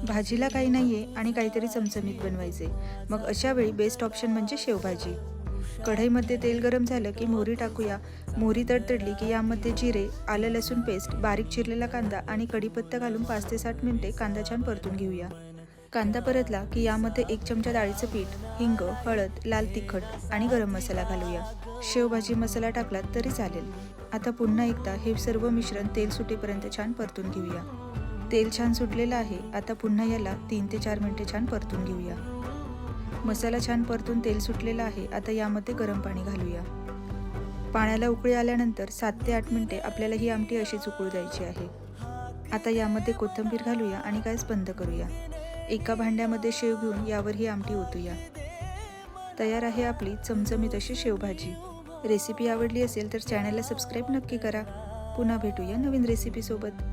भाजीला काही नाहीये आणि काहीतरी चमचमीत बनवायचे, मग अशा वेळी बेस्ट ऑप्शन म्हणजे शेवभाजी. कढईमध्ये तेल गरम झालं की मोहरी टाकूया. मोहरी तडतडली की यामध्ये जिरे, आलं लसूण पेस्ट, बारीक चिरलेला कांदा आणि कढीपत्ता घालून 5 ते 7 मिनिटे कांदा छान परतून घेऊया. कांदा परतला की यामध्ये 1 चमचा डाळीचं पीठ, हिंग, हळद, लाल तिखट आणि गरम मसाला घालूया. शेवभाजी मसाला टाकलात तरी चालेल. आता पुन्हा एकदा हे सर्व मिश्रण तेल सुटेपर्यंत छान परतून घेऊया. तेल छान सुटलेलं आहे. आता पुन्हा याला 3 ते 4 मिनिटे छान परतून घेऊया. मसाला छान परतून तेल सुटलेलं आहे. आता यामध्ये गरम पाणी घालूया. पाण्याला उकळी आल्यानंतर 7 ते 8 मिनिटे आपल्याला ही आमटी अशीच उकळू द्यायची आहे. आता यामध्ये कोथिंबीर घालूया आणि गॅस बंद करूया. एका भांड्यामध्ये शेव घेऊन यावर ही आमटी ओतूया. तयार आहे आपली चमचमीत अशी शेवभाजी. रेसिपी आवडली असेल तर चॅनलला सबस्क्राईब नक्की करा. पुन्हा भेटूया नवीन रेसिपीसोबत.